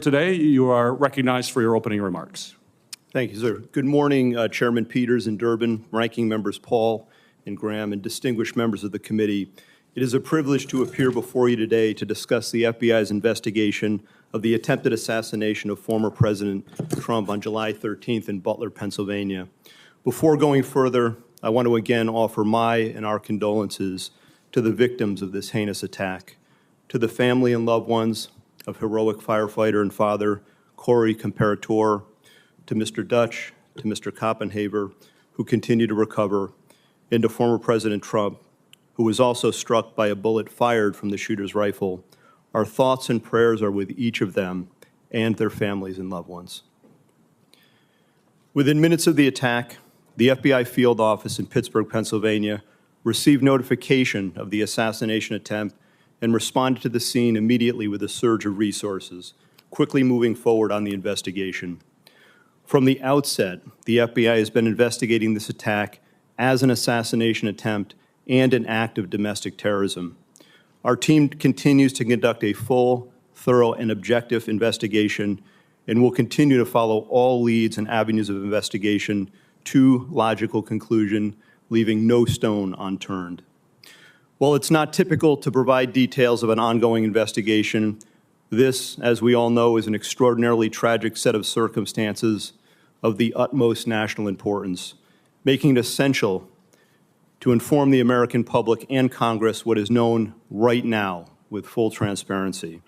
Today, you are recognized for your opening remarks. Thank you, sir. Good morning, Chairman Peters and Durbin, ranking members Paul and Graham, and distinguished members of the committee. It is a privilege to appear before you today to discuss the FBI's investigation of the attempted assassination of former President Trump on July 13th in Butler, Pennsylvania. Before going further, I want to again offer my and our condolences to the victims of this heinous attack, to the family and loved ones of heroic firefighter and father Corey Comparator, to Mr. Dutch, to Mr. Koppenhaver, who continue to recover, and to former President Trump, who was also struck by a bullet fired from the shooter's rifle. Our thoughts and prayers are with each of them and their families and loved ones. Within minutes of the attack, the FBI field office in Pittsburgh, Pennsylvania, received notification of the assassination attempt and responded to the scene immediately with a surge of resources, quickly moving forward on the investigation. From the outset, the FBI has been investigating this attack as an assassination attempt and an act of domestic terrorism. Our team continues to conduct a full, thorough, and objective investigation and will continue to follow all leads and avenues of investigation to logical conclusion, leaving no stone unturned. While it's not typical to provide details of an ongoing investigation, this, as we all know, is an extraordinarily tragic set of circumstances of the utmost national importance, making it essential to inform the American public and Congress what is known right now with full transparency.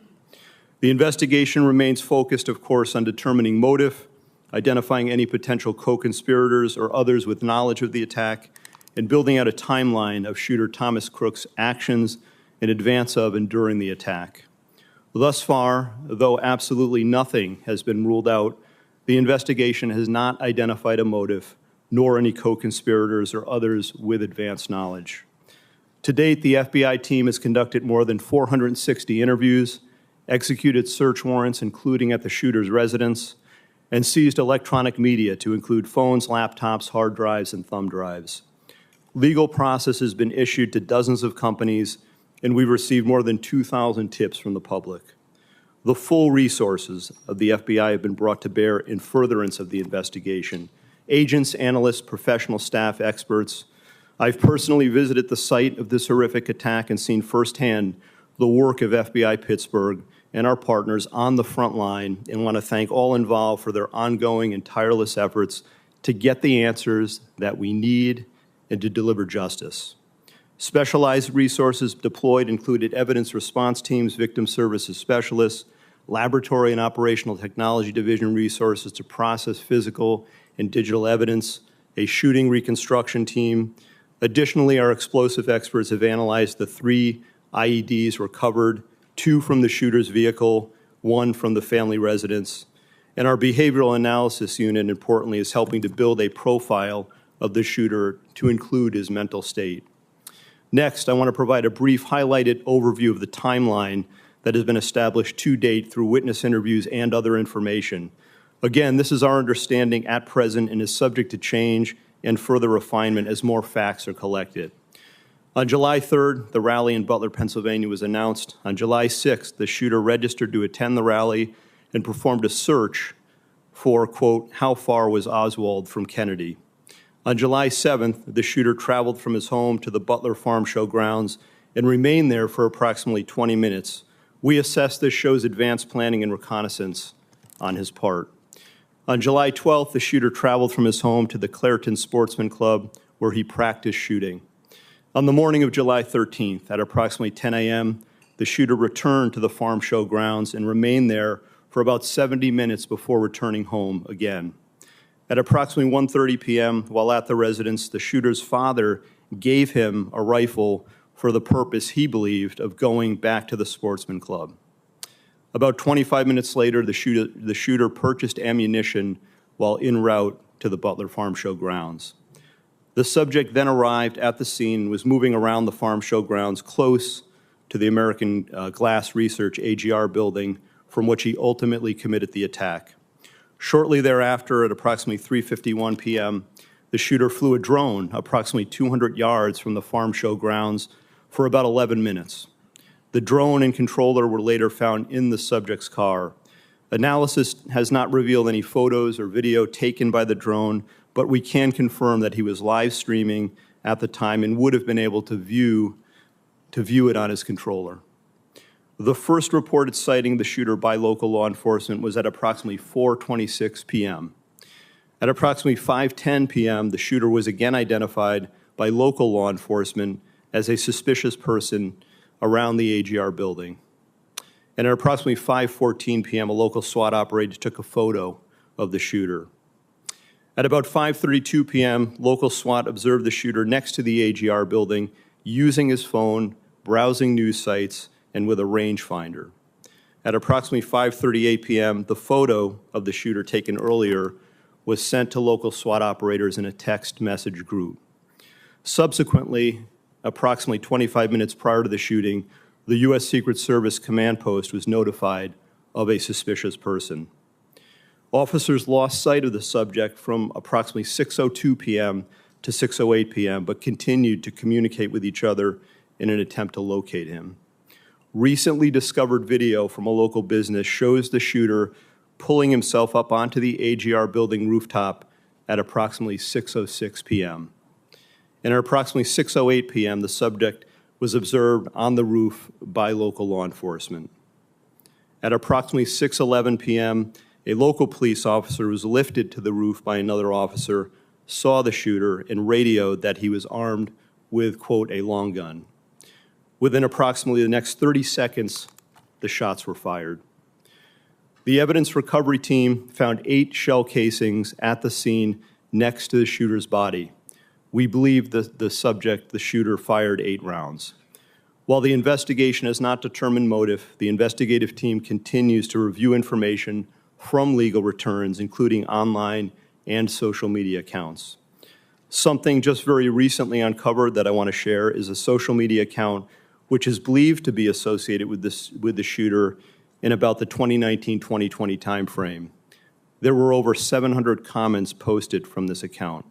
The investigation remains focused, of course, on determining motive, identifying any potential co-conspirators or others with knowledge of the attack, and building out a timeline of shooter Thomas Crooks' actions in advance of and during the attack. Thus far, though absolutely nothing has been ruled out, the investigation has not identified a motive, nor any co-conspirators or others with advanced knowledge. To date, the FBI team has conducted more than 460 interviews, executed search warrants, including at the shooter's residence, and seized electronic media to include phones, laptops, hard drives, and thumb drives. Legal process has been issued to dozens of companies, and we've received more than 2,000 tips from the public. The full resources of the FBI have been brought to bear in furtherance of the investigation. Agents, analysts, professional staff, experts. I've personally visited the site of this horrific attack and seen firsthand the work of FBI Pittsburgh and our partners on the front line, and want to thank all involved for their ongoing and tireless efforts to get the answers that we need and to deliver justice. Specialized resources deployed included evidence response teams, victim services specialists, laboratory and operational technology division resources to process physical and digital evidence, a shooting reconstruction team. Additionally, our explosive experts have analyzed the 3 IEDs recovered, 2 from the shooter's vehicle, 1 from the family residence. And our behavioral analysis unit, importantly, is helping to build a profile of the shooter to include his mental state. Next, I want to provide a brief highlighted overview of the timeline that has been established to date through witness interviews and other information. Again, this is our understanding at present and is subject to change and further refinement as more facts are collected. On July 3rd, the rally in Butler, Pennsylvania was announced. On July 6th, the shooter registered to attend the rally and performed a search for, quote, how far was Oswald from Kennedy? On July 7th, the shooter traveled from his home to the Butler Farm Show grounds and remained there for approximately 20 minutes. We assess this shows advanced planning and reconnaissance on his part. On July 12th, the shooter traveled from his home to the Clairton Sportsman Club, where he practiced shooting. On the morning of July 13th, at approximately 10 a.m., the shooter returned to the Farm Show grounds and remained there for about 70 minutes before returning home again. At approximately 1:30 p.m., while at the residence, the shooter's father gave him a rifle for the purpose, he believed, of going back to the Sportsman Club. About 25 minutes later, the shooter purchased ammunition while en route to the Butler Farm Show grounds. The subject then arrived at the scene and was moving around the Farm Show grounds close to the American Glass Research AGR building, from which he ultimately committed the attack. Shortly thereafter, at approximately 3:51 p.m., the shooter flew a drone approximately 200 yards from the Farm Show grounds for about 11 minutes. The drone and controller were later found in the subject's car. Analysis has not revealed any photos or video taken by the drone, but we can confirm that he was live streaming at the time and would have been able to view it on his controller. The first reported sighting of the shooter by local law enforcement was at approximately 4:26 p.m. At approximately 5:10 p.m., the shooter was again identified by local law enforcement as a suspicious person around the AGR building. And at approximately 5:14 p.m., a local SWAT operator took a photo of the shooter. At about 5:32 p.m., local SWAT observed the shooter next to the AGR building using his phone, browsing news sites, and with a rangefinder. At approximately 5:38 p.m., the photo of the shooter taken earlier was sent to local SWAT operators in a text message group. Subsequently, approximately 25 minutes prior to the shooting, the U.S. Secret Service command post was notified of a suspicious person. Officers lost sight of the subject from approximately 6:02 p.m. to 6:08 p.m., but continued to communicate with each other in an attempt to locate him. Recently discovered video from a local business shows the shooter pulling himself up onto the AGR building rooftop at approximately 6:06 p.m. And at approximately 6:08 p.m., the subject was observed on the roof by local law enforcement. At approximately 6:11 p.m., a local police officer was lifted to the roof by another officer, saw the shooter, and radioed that he was armed with, quote, a long gun. Within approximately the next 30 seconds, the shots were fired. The evidence recovery team found 8 shell casings at the scene next to the shooter's body. We believe the shooter, fired 8 rounds. While the investigation has not determined motive, the investigative team continues to review information from legal returns, including online and social media accounts. Something just very recently uncovered that I want to share is a social media account which is believed to be associated with the shooter in about the 2019-2020 timeframe. There were over 700 comments posted from this account.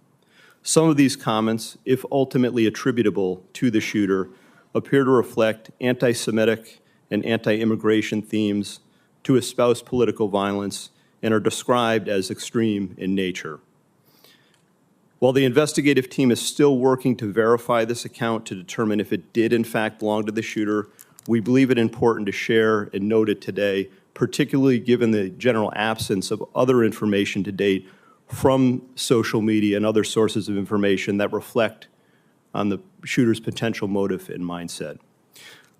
Some of these comments, if ultimately attributable to the shooter, appear to reflect anti-Semitic and anti-immigration themes, to espouse political violence, and are described as extreme in nature. While the investigative team is still working to verify this account to determine if it did in fact belong to the shooter, we believe it important to share and note it today, particularly given the general absence of other information to date from social media and other sources of information that reflect on the shooter's potential motive and mindset.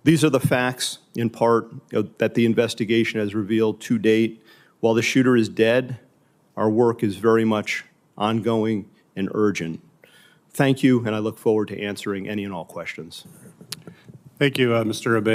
These are the facts, in part, that the investigation has revealed to date. While the shooter is dead, our work is very much ongoing and urgent. Thank you, and I look forward to answering any and all questions. Thank you, Mr. Abbate.